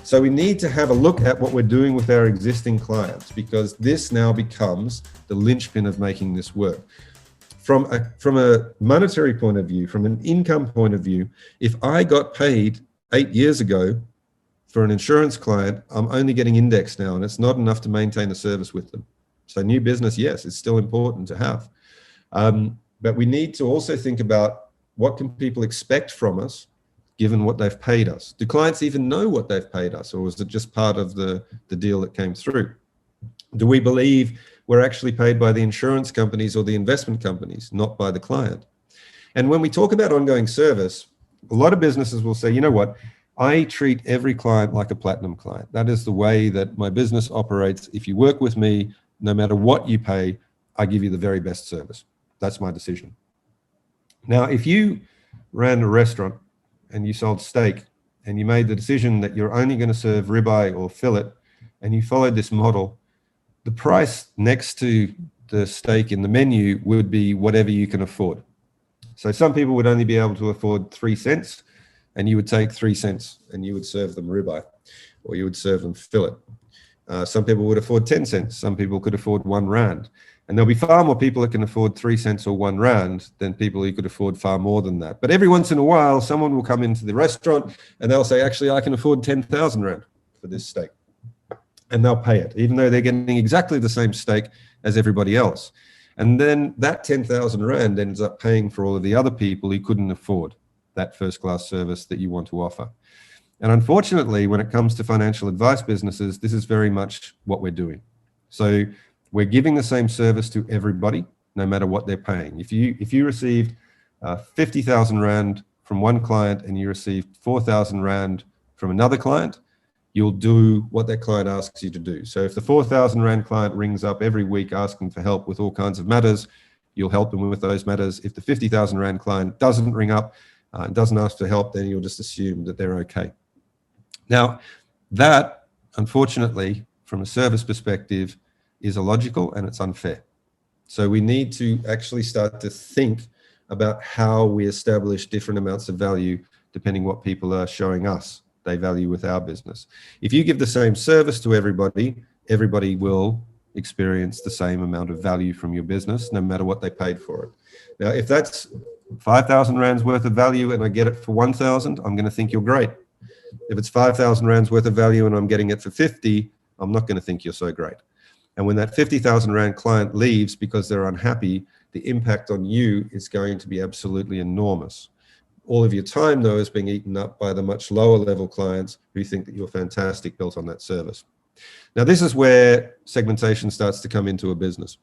So we need to have a look at what we're doing with our existing clients, because this now becomes the linchpin of making this work. From a monetary point of view, from an income point of view, if I got paid 8 years ago for an insurance client, I'm only getting indexed now, and it's not enough to maintain the service with them. So new business, yes, it's still important to have. But we need to also think about what can people expect from us given what they've paid us. Do clients even know what they've paid us, or was it just part of the deal that came through? Do we believe we're actually paid by the insurance companies or the investment companies, not by the client? And when we talk about ongoing service, a lot of businesses will say, you know what, I treat every client like a platinum client. That is the way that my business operates. If you work with me, no matter what you pay, I give you the very best service. That's my decision. Now, if you ran a restaurant and you sold steak and you made the decision that you're only going to serve ribeye or fillet, and you followed this model, the price next to the steak in the menu would be whatever you can afford. So some people would only be able to afford 3 cents, and you would take 3 cents and you would serve them ribeye, or you would serve them fillet. Some people would afford 10 cents. Some people could afford 1 rand. And there'll be far more people that can afford 3 cents or 1 rand than people who could afford far more than that. But every once in a while, someone will come into the restaurant and they'll say, actually, I can afford 10,000 rand for this steak. And they'll pay it, even though they're getting exactly the same steak as everybody else. And then that 10,000 rand ends up paying for all of the other people who couldn't afford that first-class service that you want to offer. And unfortunately, when it comes to financial advice businesses, this is very much what we're doing. So we're giving the same service to everybody, no matter what they're paying. If you received 50,000 rand from one client and you received 4,000 rand from another client, you'll do what that client asks you to do. So if the 4,000 rand client rings up every week asking for help with all kinds of matters, you'll help them with those matters. If the 50,000 rand client doesn't ring up and doesn't ask for help, then you'll just assume that they're okay. Now, that, unfortunately, from a service perspective, is illogical and it's unfair. So we need to actually start to think about how we establish different amounts of value depending what people are showing us they value with our business. If you give the same service to everybody, everybody will experience the same amount of value from your business, no matter what they paid for it. Now, if that's 5,000 rands worth of value and I get it for 1,000, I'm going to think you're great. If it's 5,000 rands worth of value and I'm getting it for 50, I'm not going to think you're so great. And when that 50,000 rand client leaves because they're unhappy, the impact on you is going to be absolutely enormous. All of your time, though, is being eaten up by the much lower level clients who think that you're fantastic built on that service. Now, this is where segmentation starts to come into a business.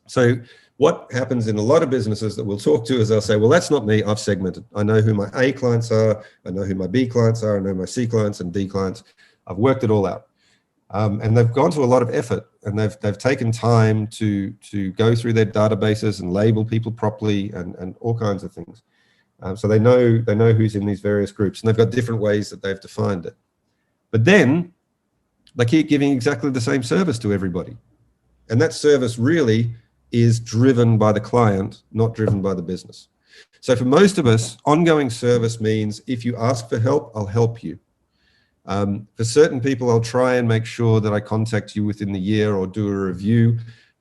So what happens in a lot of businesses that we'll talk to is they'll say, well, that's not me, I've segmented. I know who my A clients are, I know who my B clients are, I know my C clients and D clients. I've worked it all out. And they've gone to a lot of effort, and they've taken time to go through their databases and label people properly and all kinds of things. So they know who's in these various groups, and they've got different ways that they've defined it. But then they keep giving exactly the same service to everybody. And that service really is driven by the client, not driven by the business. So for most of us, ongoing service means if you ask for help, I'll help you. For certain people, I'll try and make sure that I contact you within the year or do a review.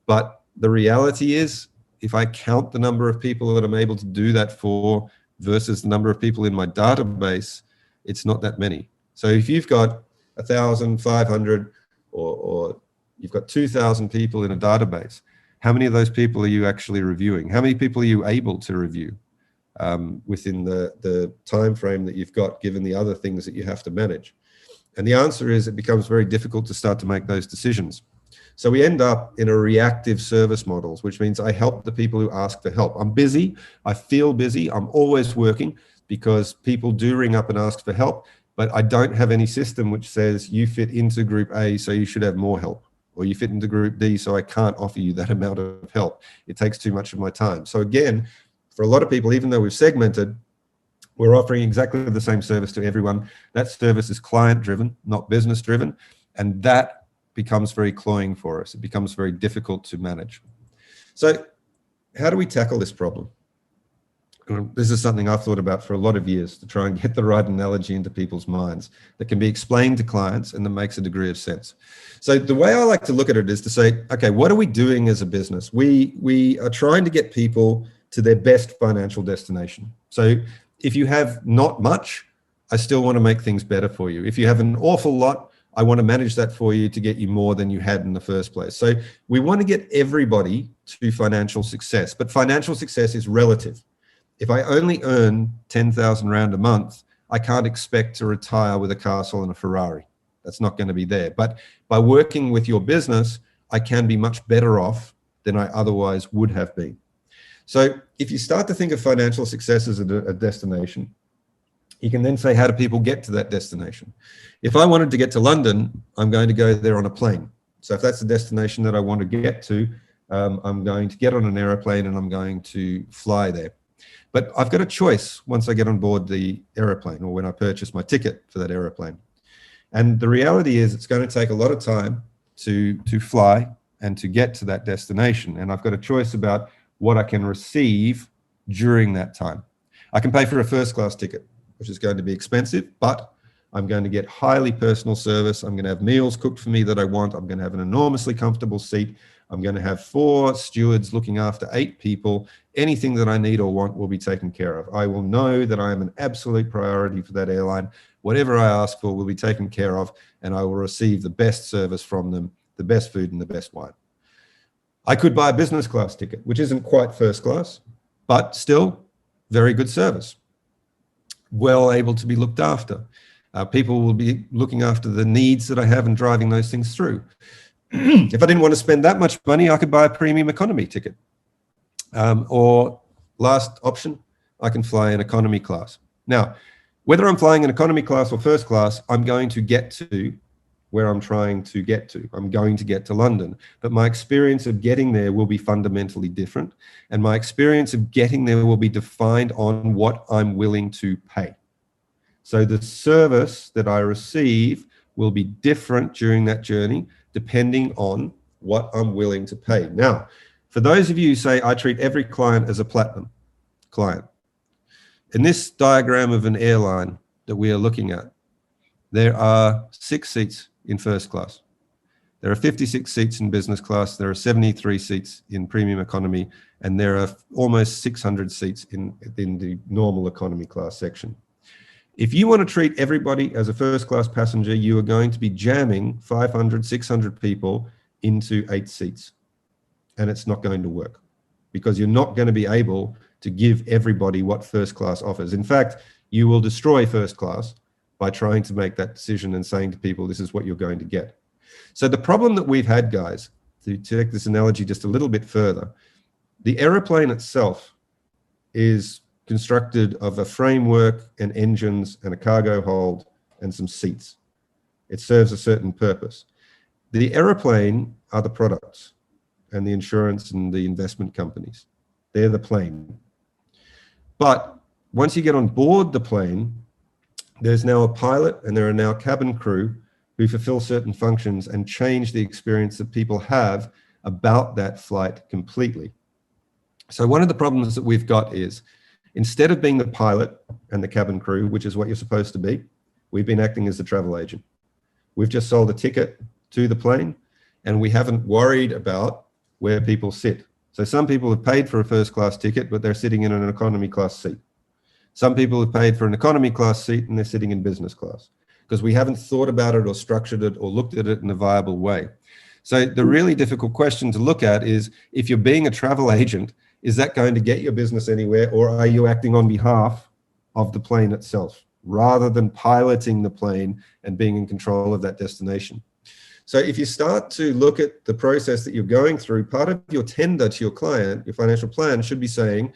But the reality is, if I count the number of people that I'm able to do that for versus the number of people in my database, it's not that many. So if you've got 1,500 or you've got 2,000 people in a database, how many of those people are you actually reviewing? How many people are you able to review within the time frame that you've got, given the other things that you have to manage? And the answer is it becomes very difficult to start to make those decisions. So we end up in a reactive service models, which means I help the people who ask for help. I'm busy, I feel busy, I'm always working because people do ring up and ask for help, but I don't have any system which says you fit into group A, so you should have more help, or you fit into group D, so I can't offer you that amount of help. It takes too much of my time. So again, for a lot of people, even though we've segmented, we're offering exactly the same service to everyone. That service is client-driven, not business-driven, and that becomes very cloying for us. It becomes very difficult to manage. So how do we tackle this problem? this is something I've thought about for a lot of years, to try and get the right analogy into people's minds that can be explained to clients and that makes a degree of sense. So the way I like to look at it is to say, okay, what are we doing as a business? We are trying to get people to their best financial destination. So if you have not much, I still want to make things better for you. If you have an awful lot, I want to manage that for you to get you more than you had in the first place. So we want to get everybody to financial success, but financial success is relative. If I only earn 10,000 Rand a month, I can't expect to retire with a castle and a Ferrari. That's not going to be there. But by working with your business, I can be much better off than I otherwise would have been. So if you start to think of financial success as a destination, you can then say, how do people get to that destination? If I wanted to get to London, I'm going to go there on a plane. So if that's the destination that I want to get to, I'm going to get on an aeroplane and I'm going to fly there. But I've got a choice once I get on board the aeroplane, or when I purchase my ticket for that aeroplane. And the reality is it's going to take a lot of time to fly and to get to that destination. And I've got a choice about what I can receive during that time. I can pay for a first class ticket, which is going to be expensive, but I'm going to get highly personal service. I'm going to have meals cooked for me that I want. I'm going to have an enormously comfortable seat. I'm going to have 4 stewards looking after 8 people. Anything that I need or want will be taken care of. I will know that I am an absolute priority for that airline. Whatever I ask for will be taken care of, and I will receive the best service from them, the best food and the best wine. I could buy a business class ticket, which isn't quite first class, but still very good service. Well able to be looked after. People will be looking after the needs that I have and driving those things through. If I didn't want to spend that much money, I could buy a premium economy ticket. Or last option, I can fly in economy class. Now, whether I'm flying in economy class or first class, I'm going to get to where I'm trying to get to. I'm going to get to London, but my experience of getting there will be fundamentally different. And my experience of getting there will be defined on what I'm willing to pay. So the service that I receive will be different during that journey, depending on what I'm willing to pay. Now, for those of you who say, I treat every client as a platinum client, in this diagram of an airline that we are looking at, there are 6 seats in first class. There are 56 seats in business class. There are 73 seats in premium economy, and there are almost 600 seats in the normal economy class section. If you want to treat everybody as a first class passenger, you are going to be jamming 500, 600 people into 8 seats. And it's not going to work because you're not going to be able to give everybody what first class offers. In fact, you will destroy first class by trying to make that decision and saying to people, this is what you're going to get. So the problem that we've had, guys, to take this analogy just a little bit further, the aeroplane itself is constructed of a framework and engines and a cargo hold and some seats. It serves a certain purpose. The aeroplane are the products and the insurance and the investment companies. They're the plane. But once you get on board the plane, there's now a pilot and there are now cabin crew who fulfill certain functions and change the experience that people have about that flight completely. So one of the problems that we've got is, instead of being the pilot and the cabin crew, which is what you're supposed to be, we've been acting as the travel agent. We've just sold a ticket to the plane and we haven't worried about where people sit. So some people have paid for a first class ticket, but they're sitting in an economy class seat. Some people have paid for an economy class seat and they're sitting in business class because we haven't thought about it or structured it or looked at it in a viable way. So the really difficult question to look at is, if you're being a travel agent, is that going to get your business anywhere, or are you acting on behalf of the plane itself rather than piloting the plane and being in control of that destination? So if you start to look at the process that you're going through, part of your tender to your client, your financial plan, should be saying,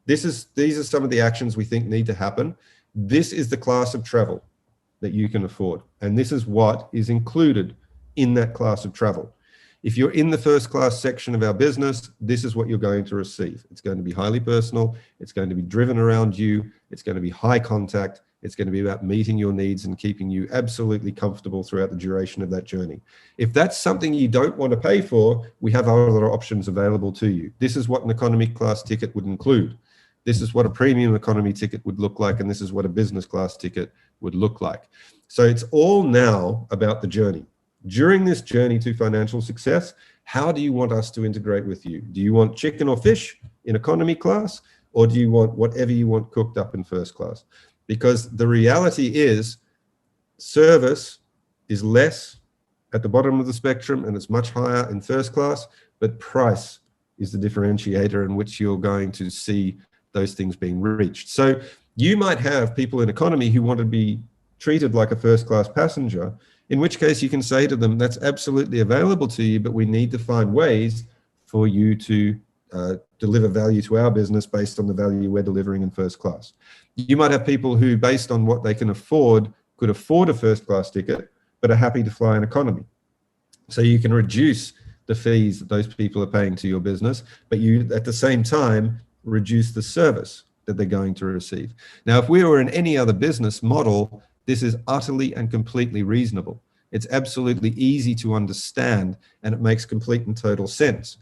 these are some of the actions we think need to happen. This is the class of travel that you can afford. And this is what is included in that class of travel. If you're in the first class section of our business, this is what you're going to receive. It's going to be highly personal. It's going to be driven around you. It's going to be high contact. It's going to be about meeting your needs and keeping you absolutely comfortable throughout the duration of that journey. If that's something you don't want to pay for, we have other options available to you. This is what an economy class ticket would include. This is what a premium economy ticket would look like, and this is what a business class ticket would look like. So it's all now about the journey. During this journey to financial success, how do you want us to integrate with you? Do you want chicken or fish in economy class, or do you want whatever you want cooked up in first class? Because the reality is service is less at the bottom of the spectrum and it's much higher in first class, but price is the differentiator in which you're going to see those things being reached. So you might have people in economy who want to be treated like a first class passenger, in which case you can say to them, that's absolutely available to you, but we need to find ways for you to deliver value to our business based on the value we're delivering in first class. You might have people who, based on what they can afford, could afford a first class ticket, but are happy to fly in economy. So you can reduce the fees that those people are paying to your business, but you, at the same time, reduce the service that they're going to receive. Now, if we were in any other business model, this is utterly and completely reasonable. It's absolutely easy to understand, and it makes complete and total sense.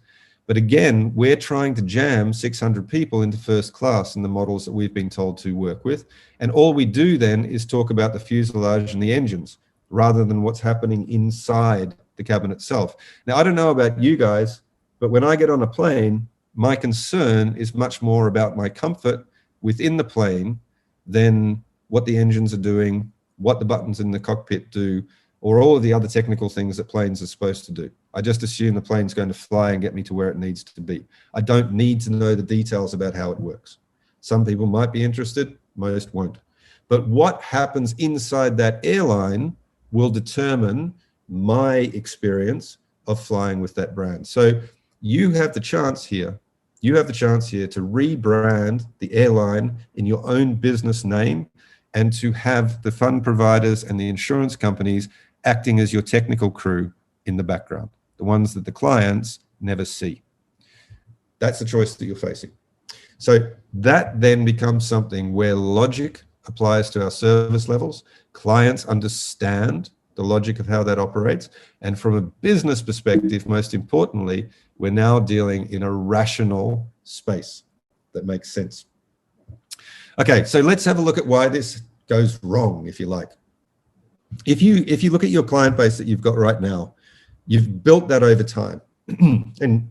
But again, we're trying to jam 600 people into first class in the models that we've been told to work with. And all we do then is talk about the fuselage and the engines rather than what's happening inside the cabin itself. Now, I don't know about you guys, but when I get on a plane, my concern is much more about my comfort within the plane than what the engines are doing, what the buttons in the cockpit do, or all of the other technical things that planes are supposed to do. I just assume the plane's going to fly and get me to where it needs to be. I don't need to know the details about how it works. Some people might be interested, most won't. But what happens inside that airline will determine my experience of flying with that brand. So you have the chance here. You have the chance here to rebrand the airline in your own business name and to have the fund providers and the insurance companies acting as your technical crew in the background, the ones that the clients never see. That's the choice that you're facing. So that then becomes something where logic applies to our service levels. Clients understand the logic of how that operates. And from a business perspective, most importantly, we're now dealing in a rational space that makes sense. Okay, so let's have a look at why this goes wrong, if you like. If you look at your client base that you've got right now, you've built that over time. And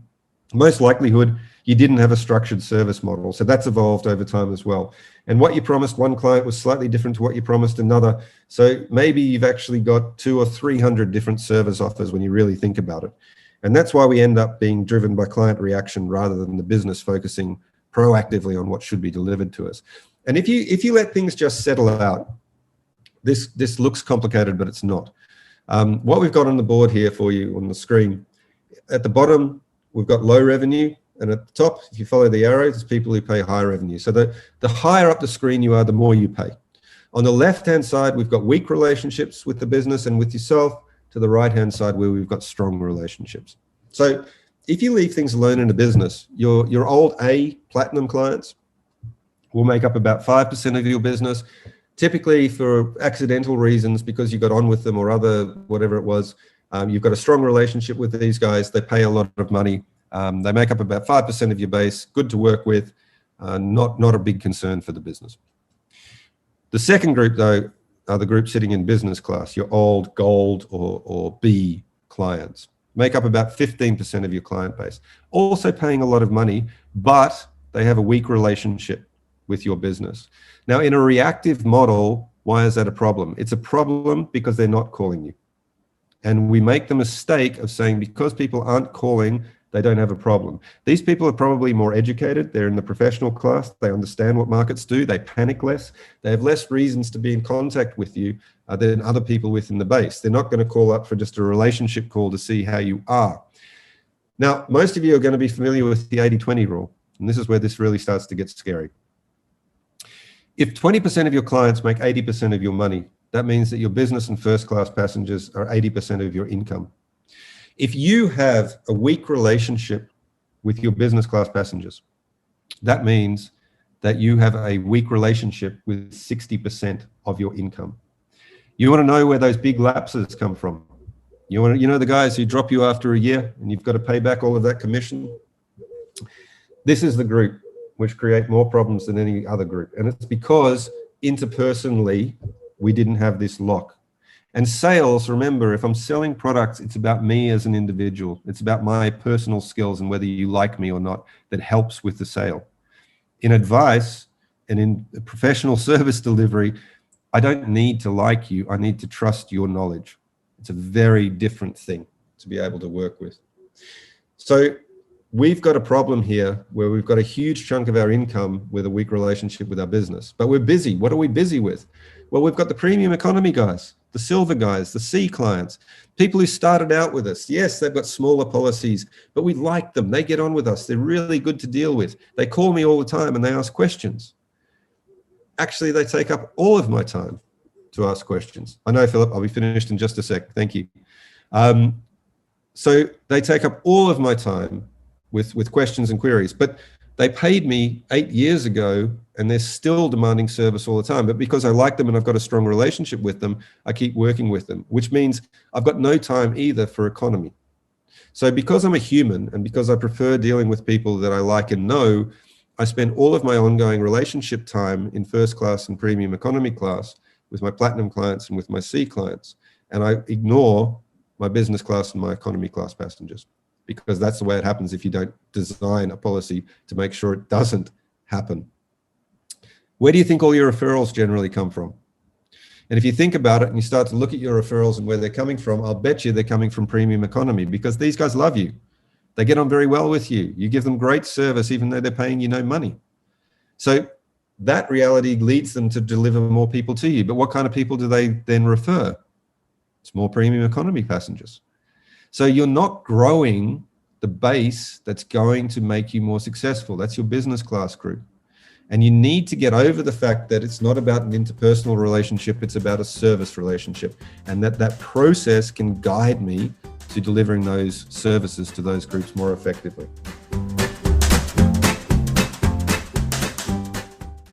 most likelihood, you didn't have a structured service model. So that's evolved over time as well. And what you promised one client was slightly different to what you promised another. So maybe you've actually got 200 or 300 different service offers when you really think about it. And that's why we end up being driven by client reaction rather than the business focusing proactively on what should be delivered to us. And if you let things just settle out, this looks complicated, but it's not. What we've got on the board here for you on the screen, at the bottom, we've got low revenue. And at the top, if you follow the arrows, it's people who pay high revenue. So the higher up the screen you are, the more you pay. On the left-hand side, we've got weak relationships with the business and with yourself. To the right-hand side, where we've got strong relationships. So if you leave things alone in a business, your old A platinum clients will make up about 5% of your business. Typically for accidental reasons, because you got on with them or other, whatever it was, you've got a strong relationship with these guys. They pay a lot of money. They make up about 5% of your base, good to work with, not a big concern for the business. The second group, though, are the group sitting in business class, your old gold or B clients. Make up about 15% of your client base. Also paying a lot of money, but they have a weak relationship with your business. Now, in a reactive model, why is that a problem? It's a problem because they're not calling you. And we make the mistake of saying because people aren't calling, they don't have a problem. These people are probably more educated. They're in the professional class. They understand what markets do. They panic less. They have less reasons to be in contact with you than other people within the base. They're not going to call up for just a relationship call to see how you are. Now, most of you are going to be familiar with the 80-20 rule. And this is where this really starts to get scary. If 20% of your clients make 80% of your money, that means that your business and first class passengers are 80% of your income. If you have a weak relationship with your business class passengers, that means that you have a weak relationship with 60% of your income. You want to know where those big lapses come from? You know the guys who drop you after a year and you've got to pay back all of that commission? This is the group which create more problems than any other group. And it's because interpersonally, we didn't have this lock. And sales, remember, if I'm selling products, it's about me as an individual. It's about my personal skills and whether you like me or not that helps with the sale. In advice and in professional service delivery, I don't need to like you. I need to trust your knowledge. It's a very different thing to be able to work with. So we've got a problem here where we've got a huge chunk of our income with a weak relationship with our business, but we're busy. What are we busy with? Well, we've got the premium economy guys, the silver guys, the C clients, people who started out with us. Yes, they've got smaller policies, but we like them. They get on with us. They're really good to deal with. They call me all the time and they ask questions. Actually, they take up all of my time to ask questions. I know, Philip, I'll be finished in just a sec. Thank you. So they take up all of my time with questions and queries, but they paid me 8 years ago and they're still demanding service all the time. But because I like them and I've got a strong relationship with them, I keep working with them, which means I've got no time either for economy. So because I'm a human and because I prefer dealing with people that I like and know, I spend all of my ongoing relationship time in first class and premium economy class with my platinum clients and with my C clients. And I ignore my business class and my economy class passengers, because that's the way it happens if you don't design a policy to make sure it doesn't happen. Where do you think all your referrals generally come from? And if you think about it and you start to look at your referrals and where they're coming from, I'll bet you they're coming from premium economy, because these guys love you. They get on very well with you. You give them great service, even though they're paying you no money. So that reality leads them to deliver more people to you. But what kind of people do they then refer? It's more premium economy passengers. So you're not growing the base that's going to make you more successful. That's your business class group. And you need to get over the fact that it's not about an interpersonal relationship, it's about a service relationship. And that process can guide me to delivering those services to those groups more effectively.